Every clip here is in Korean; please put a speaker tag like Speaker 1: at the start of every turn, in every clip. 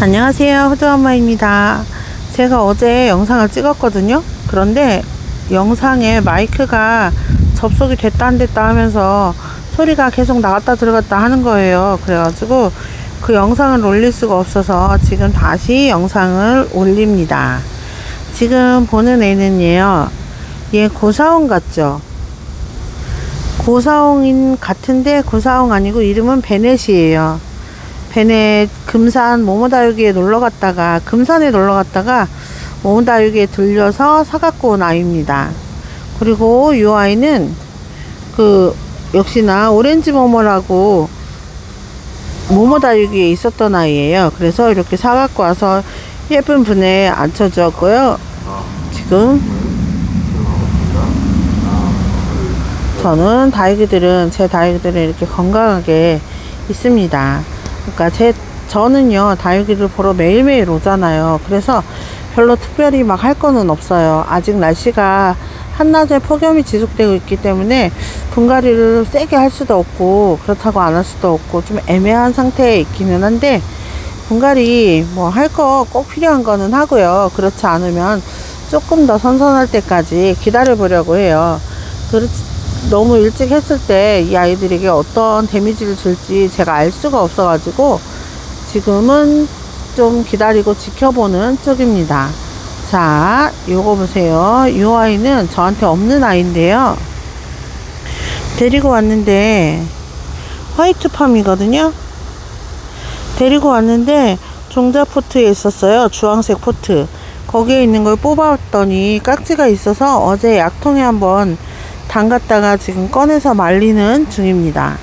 Speaker 1: 안녕하세요, 호주엄마입니다. 제가 어제 영상을 찍었거든요. 그런데 영상에 마이크가 접속이 됐다 안 됐다 하면서 소리가 계속 나갔다 들어갔다 하는 거예요. 그래가지고 그 영상을 올릴 수가 없어서 지금 다시 영상을 올립니다. 지금 보는 애는요, 얘 고사홍 같죠? 고사홍인 같은데 고사홍 아니고 이름은 베넷이에요. 베넷 금산 모모다육이에 놀러갔다가, 금산에 놀러갔다가 모모다육이에 들려서 사갖고 온 아이입니다. 그리고 이 아이는 역시나 오렌지 모모라고 모모다육이에 있었던 아이예요. 그래서 이렇게 사갖고 와서 예쁜 분에 앉혀주었고요. 지금 저는 제 다육이들은 이렇게 건강하게 있습니다. 그러니까 저는요, 다육이를 보러 매일매일 오잖아요. 그래서 별로 특별히 막 할 거는 없어요. 아직 날씨가 한낮에 폭염이 지속되고 있기 때문에 분갈이를 세게 할 수도 없고 그렇다고 안 할 수도 없고 좀 애매한 상태에 있기는 한데, 분갈이 뭐 할 거 꼭 필요한 거는 하고요. 그렇지 않으면 조금 더 선선할 때까지 기다려 보려고 해요. 너무 일찍 했을 때 이 아이들에게 어떤 데미지를 줄지 제가 알 수가 없어 가지고 지금은 좀 기다리고 지켜보는 쪽입니다. 자, 요거 보세요. 이 아이는 저한테 없는 아이인데요, 데리고 왔는데 화이트팜이거든요. 데리고 왔는데 종자 포트에 있었어요. 주황색 포트. 거기에 있는 걸 뽑아왔더니 깍지가 있어서 어제 약통에 한번 담갔다가 지금 꺼내서 말리는 중입니다.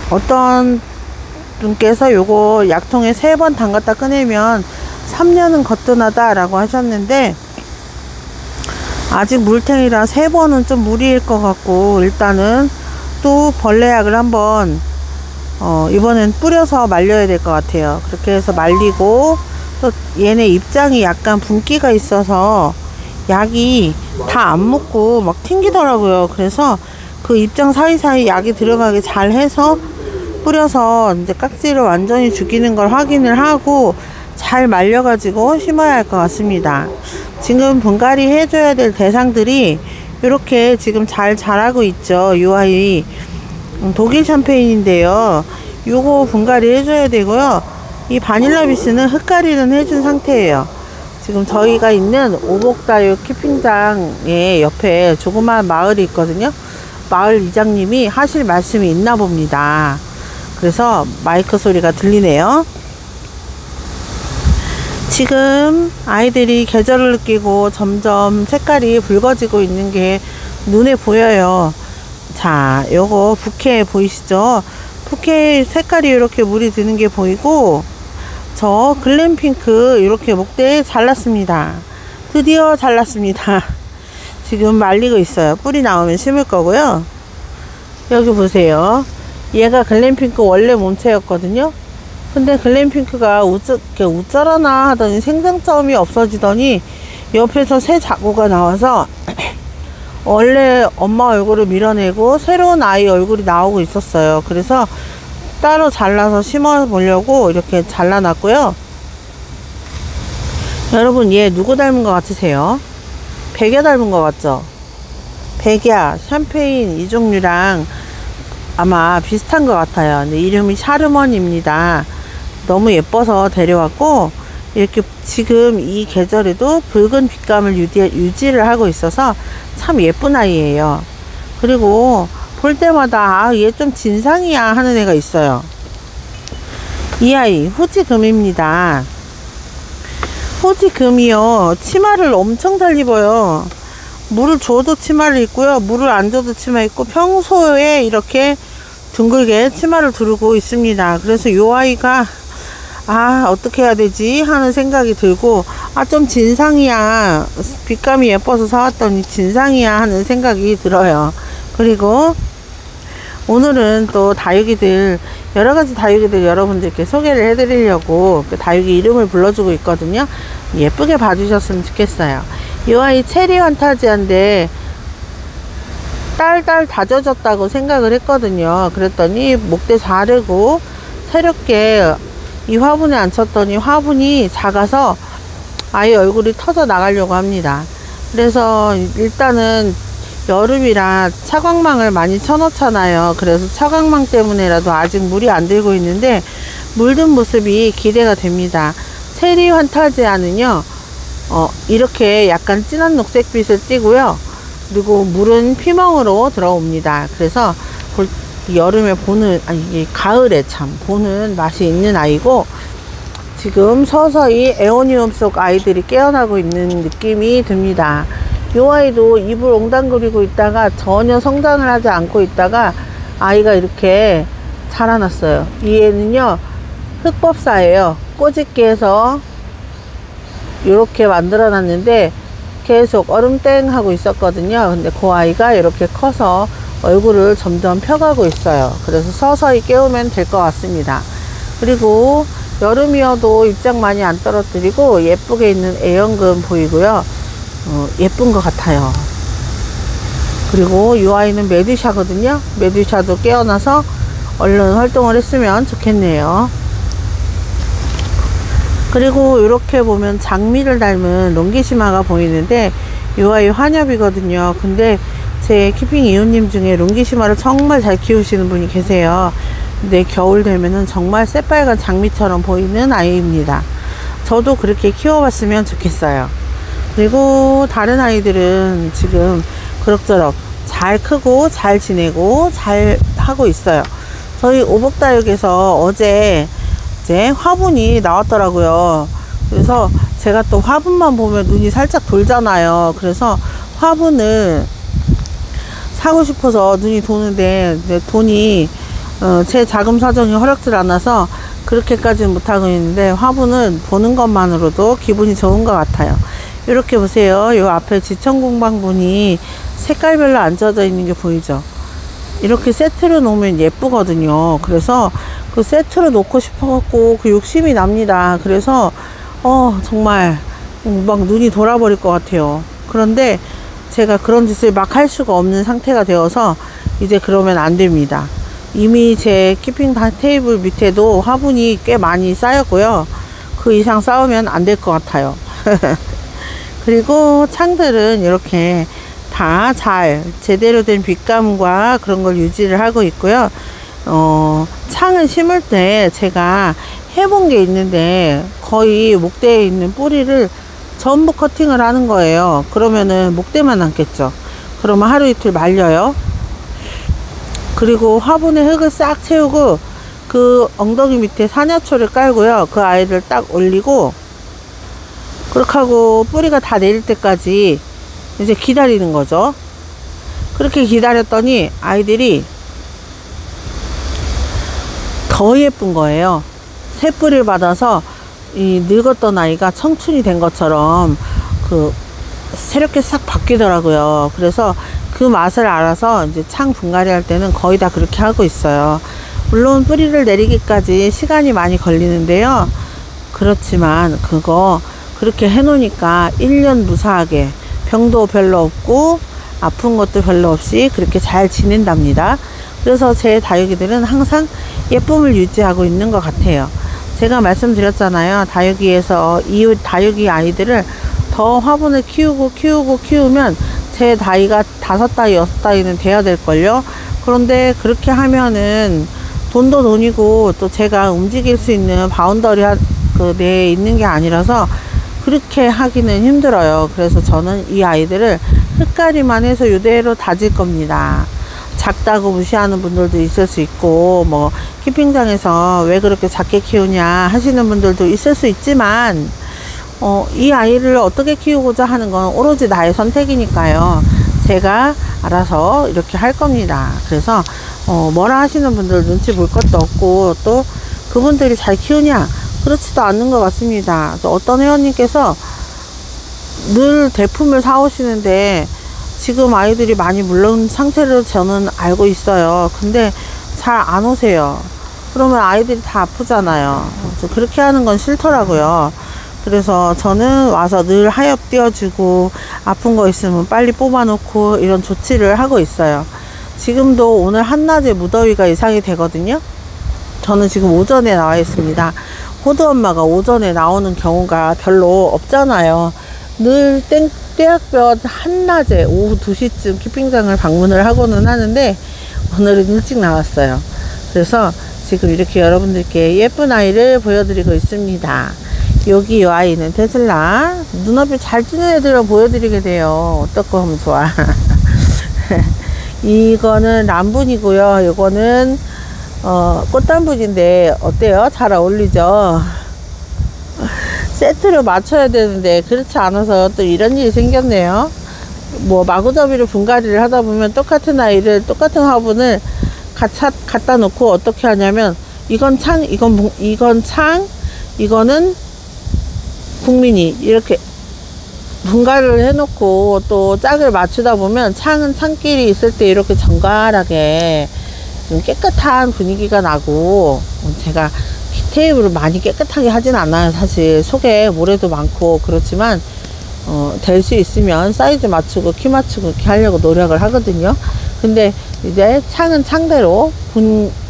Speaker 1: 어떤 분께서 요거 약통에 3번 담갔다 꺼내면 3년은 거뜬하다 라고 하셨는데, 아직 물탱이라 3번은 좀 무리일 것 같고, 일단은 또 벌레약을 한번 이번엔 뿌려서 말려야 될 것 같아요. 그렇게 해서 말리고, 또 얘네 입장이 약간 분기가 있어서 약이 다 안 묻고 막 튕기더라고요. 그래서 그 입장 사이사이 약이 들어가게 잘 해서 뿌려서 이제 깍지를 완전히 죽이는 걸 확인을 하고 잘 말려 가지고 심어야 할 것 같습니다. 지금 분갈이 해줘야 될 대상들이 이렇게 지금 잘 자라고 있죠. 이 아이 독일 샴페인인데요, 요거 분갈이 해줘야 되고요. 이 바닐라비스는 흙갈이는 해준 상태예요. 지금 저희가 있는 오복다육 키핑장의 옆에 조그마한 마을이 있거든요. 마을 이장님이 하실 말씀이 있나 봅니다. 그래서 마이크 소리가 들리네요. 지금 아이들이 계절을 느끼고 점점 색깔이 붉어지고 있는 게 눈에 보여요. 자, 요거 부케 보이시죠? 부케 색깔이 이렇게 물이 드는 게 보이고, 저 글램핑크 이렇게 목대에 잘랐습니다. 드디어 잘랐습니다. 지금 말리고 있어요. 뿌리 나오면 심을 거고요. 여기 보세요. 얘가 글램핑크 원래 몸체였거든요. 근데 글램핑크가 우짜라나 하더니 생장점이 없어지더니 옆에서 새 자구가 나와서 원래 엄마 얼굴을 밀어내고 새로운 아이 얼굴이 나오고 있었어요. 그래서 따로 잘라서 심어 보려고 이렇게 잘라놨고요. 여러분, 얘 누구 닮은 것 같으세요? 백야 닮은 것 같죠? 백야, 샴페인 이 종류랑 아마 비슷한 것 같아요. 근데 이름이 샤르먼입니다. 너무 예뻐서 데려왔고, 이렇게 지금 이 계절에도 붉은 빛감을 유지를 하고 있어서 참 예쁜 아이예요. 그리고 볼 때마다 얘 좀 진상이야 하는 애가 있어요. 이 아이 후지금입니다. 후지금이요, 치마를 엄청 잘 입어요. 물을 줘도 치마를 입고요, 물을 안 줘도 치마 입고 평소에 이렇게 둥글게 치마를 두르고 있습니다. 그래서 이 아이가 어떻게 해야 되지 하는 생각이 들고, 좀 진상이야, 빛감이 예뻐서 사왔더니 진상이야 하는 생각이 들어요. 그리고 오늘은 또 다육이들, 여러가지 다육이들 여러분들께 소개를 해드리려고 그 다육이 이름을 불러주고 있거든요. 예쁘게 봐주셨으면 좋겠어요. 이 아이 체리 환타지아인데 딸딸 다져졌다고 생각을 했거든요. 그랬더니 목대 자르고 새롭게 이 화분에 앉혔더니 화분이 작아서 아이 얼굴이 터져 나가려고 합니다. 그래서 일단은 여름이라 차광망을 많이 쳐놓잖아요. 그래서 차광망 때문에라도 아직 물이 안 들고 있는데 물든 모습이 기대가 됩니다. 체리 환타지아는요 이렇게 약간 진한 녹색빛을 띠고요, 그리고 물은 피멍으로 들어옵니다. 그래서 여름에 보는, 아니 가을에 참 보는 맛이 있는 아이고, 지금 서서히 에오니움 속 아이들이 깨어나고 있는 느낌이 듭니다. 이 아이도 입을 옹당거리고 있다가 전혀 성장을 하지 않고 있다가 아이가 이렇게 자라났어요. 이 애는요 흑법사예요. 꼬집게에서 이렇게 만들어 놨는데 계속 얼음땡 하고 있었거든요. 근데 그 아이가 이렇게 커서 얼굴을 점점 펴가고 있어요. 그래서 서서히 깨우면 될 것 같습니다. 그리고 여름이어도 입장 많이 안 떨어뜨리고 예쁘게 있는 애연금 보이고요. 예쁜 것 같아요. 그리고 이 아이는 메두샤거든요. 메두샤도 깨어나서 얼른 활동을 했으면 좋겠네요. 그리고 이렇게 보면 장미를 닮은 롱기시마가 보이는데 이 아이 환엽이거든요. 근데 제 키핑 이웃님 중에 롱기시마를 정말 잘 키우시는 분이 계세요. 근데 겨울 되면은 정말 새빨간 장미처럼 보이는 아이입니다. 저도 그렇게 키워봤으면 좋겠어요. 그리고 다른 아이들은 지금 그럭저럭 잘 크고 잘 지내고 잘 하고 있어요. 저희 오복다육에서 어제 이제 화분이 나왔더라고요. 그래서 제가 또 화분만 보면 눈이 살짝 돌잖아요. 그래서 화분을 사고 싶어서 눈이 도는데 돈이 제 자금 사정이 허락질 않아서 그렇게까지는 못하고 있는데, 화분은 보는 것만으로도 기분이 좋은 것 같아요. 이렇게 보세요. 이 앞에 지천공방분이 색깔별로 앉아져 있는 게 보이죠. 이렇게 세트로 놓으면 예쁘거든요. 그래서 그 세트로 놓고 싶어 갖고 그 욕심이 납니다. 그래서 정말 막 눈이 돌아버릴 것 같아요. 그런데 제가 그런 짓을 막 할 수가 없는 상태가 되어서 이제 그러면 안 됩니다. 이미 제 키핑 테이블 밑에도 화분이 꽤 많이 쌓였고요. 그 이상 쌓으면 안 될 것 같아요. 그리고 창들은 이렇게 다 잘 제대로 된 빛감과 그런 걸 유지를 하고 있고요. 창을 심을 때 제가 해본 게 있는데 거의 목대에 있는 뿌리를 전부 커팅을 하는 거예요. 그러면은 목대만 남겠죠. 그러면 하루 이틀 말려요. 그리고 화분에 흙을 싹 채우고 그 엉덩이 밑에 사냐초를 깔고요. 그 아이를 딱 올리고 그렇게 하고 뿌리가 다 내릴 때까지 이제 기다리는 거죠. 그렇게 기다렸더니 아이들이 더 예쁜 거예요. 새 뿌리를 받아서 이 늙었던 아이가 청춘이 된 것처럼 그 새롭게 싹 바뀌더라고요. 그래서 그 맛을 알아서 이제 창 분갈이 할 때는 거의 다 그렇게 하고 있어요. 물론 뿌리를 내리기까지 시간이 많이 걸리는데요. 그렇지만 그거 그렇게 해 놓으니까 1년 무사하게 병도 별로 없고 아픈 것도 별로 없이 그렇게 잘 지낸답니다. 그래서 제 다육이들은 항상 예쁨을 유지하고 있는 것 같아요. 제가 말씀드렸잖아요. 다육이에서 이웃 다육이 아이들을 더 화분을 키우면 제 다이가 5다이 6다이는 돼야 될걸요. 그런데 그렇게 하면은 돈도 돈이고 또 제가 움직일 수 있는 바운더리 내에 있는 게 아니라서 그렇게 하기는 힘들어요. 그래서 저는 이 아이들을 흙가리만 해서 이대로 다질 겁니다. 작다고 무시하는 분들도 있을 수 있고, 뭐 키핑장에서 왜 그렇게 작게 키우냐 하시는 분들도 있을 수 있지만 이 아이를 어떻게 키우고자 하는 건 오로지 나의 선택이니까요. 제가 알아서 이렇게 할 겁니다. 그래서 뭐라 하시는 분들 눈치 볼 것도 없고, 또 그분들이 잘 키우냐 그렇지도 않는 것 같습니다. 어떤 회원님께서 늘 대품을 사오시는데 지금 아이들이 많이 물른 상태를 저는 알고 있어요. 근데 잘 안 오세요. 그러면 아이들이 다 아프잖아요. 그렇게 하는 건 싫더라고요. 그래서 저는 와서 늘 하엽 띄워주고 아픈 거 있으면 빨리 뽑아 놓고 이런 조치를 하고 있어요. 지금도 오늘 한낮에 무더위가 예상이 되거든요. 저는 지금 오전에 나와 있습니다. 호두 엄마가 오전에 나오는 경우가 별로 없잖아요. 늘 떼약볕 한낮에 오후 2시쯤 키핑장을 방문을 하고는 하는데 오늘은 일찍 나왔어요. 그래서 지금 이렇게 여러분들께 예쁜 아이를 보여드리고 있습니다. 여기 이 아이는 테슬라. 눈앞에 잘 뜨는 애들만 보여드리게 돼요. 어떨 거 하면 좋아. 이거는 람분이고요. 이거는 꽃단분인데 어때요? 잘 어울리죠? 세트를 맞춰야 되는데 그렇지 않아서 또 이런 일이 생겼네요. 뭐 마구잡이로 분갈이를 하다 보면 똑같은 아이를, 똑같은 화분을 갖다 놓고 어떻게 하냐면 이건 창, 이건 창, 이거는 국민이 이렇게 분갈이를 해놓고 또 짝을 맞추다 보면 창은 창끼리 있을 때 이렇게 정갈하게 좀 깨끗한 분위기가 나고, 제가 테이블을 많이 깨끗하게 하진 않아요. 사실 속에 모래도 많고 그렇지만 될 수 있으면 사이즈 맞추고 키 맞추고 이렇게 하려고 노력을 하거든요. 근데 이제 창은 창대로,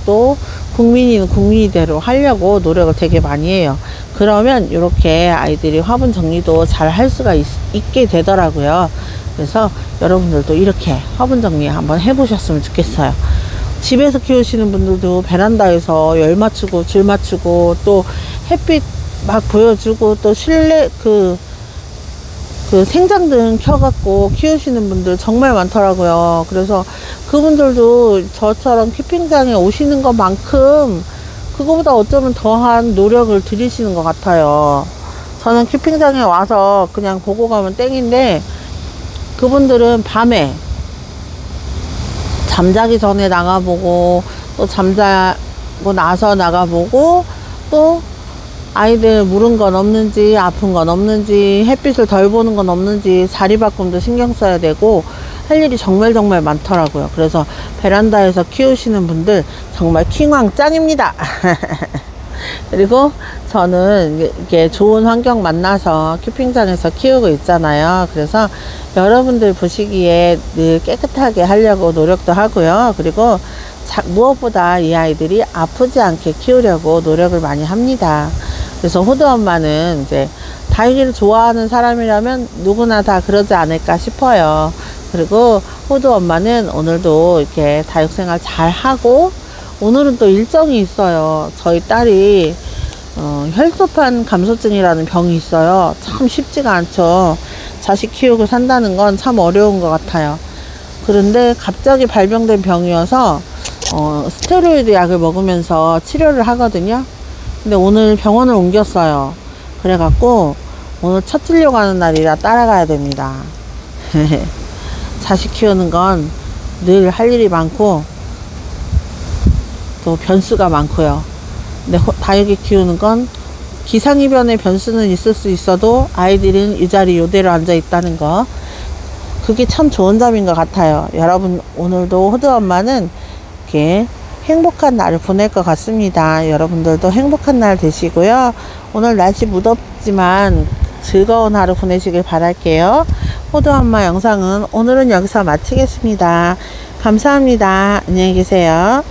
Speaker 1: 또 국민이는 국민이대로 하려고 노력을 되게 많이 해요. 그러면 이렇게 아이들이 화분 정리도 잘 할 수가 있게 되더라고요. 그래서 여러분들도 이렇게 화분 정리 한번 해보셨으면 좋겠어요. 집에서 키우시는 분들도 베란다에서 열 맞추고 줄 맞추고 또 햇빛 막 보여주고 또 실내 그 생장등 켜갖고 키우시는 분들 정말 많더라고요. 그래서 그분들도 저처럼 키핑장에 오시는 것만큼 그거보다 어쩌면 더한 노력을 들이시는 것 같아요. 저는 키핑장에 와서 그냥 보고 가면 땡인데, 그분들은 밤에 잠자기 전에 나가보고 또 잠자고 나서 나가보고 또 아이들 물은 건 없는지, 아픈 건 없는지, 햇빛을 덜 보는 건 없는지 자리바꿈도 신경 써야 되고 할 일이 정말 많더라고요. 그래서 베란다에서 키우시는 분들 정말 킹왕 짱입니다. 그리고 저는 이게 좋은 환경 만나서 키핑장에서 키우고 있잖아요. 그래서 여러분들 보시기에 늘 깨끗하게 하려고 노력도 하고요. 그리고 무엇보다 이 아이들이 아프지 않게 키우려고 노력을 많이 합니다. 그래서 호두 엄마는 이제 다육이를 좋아하는 사람이라면 누구나 다 그러지 않을까 싶어요. 그리고 호두 엄마는 오늘도 이렇게 다육생활 잘 하고, 오늘은 또 일정이 있어요. 저희 딸이 혈소판 감소증이라는 병이 있어요. 참 쉽지가 않죠. 자식 키우고 산다는 건 참 어려운 것 같아요. 그런데 갑자기 발병된 병이어서 스테로이드 약을 먹으면서 치료를 하거든요. 근데 오늘 병원을 옮겼어요. 그래갖고 오늘 쳐치려고 하는 날이라 따라가야 됩니다. 자식 키우는 건 늘 할 일이 많고 또 변수가 많고요. 근데 다육이 키우는 건 기상이변의 변수는 있을 수 있어도 아이들은 이 자리 요대로 앉아 있다는 거, 그게 참 좋은 점인 것 같아요. 여러분 오늘도 호두 엄마는 이렇게 행복한 날을 보낼 것 같습니다. 여러분들도 행복한 날 되시고요. 오늘 날씨 무덥지만 즐거운 하루 보내시길 바랄게요. 호두 엄마 영상은 오늘은 여기서 마치겠습니다. 감사합니다. 안녕히 계세요.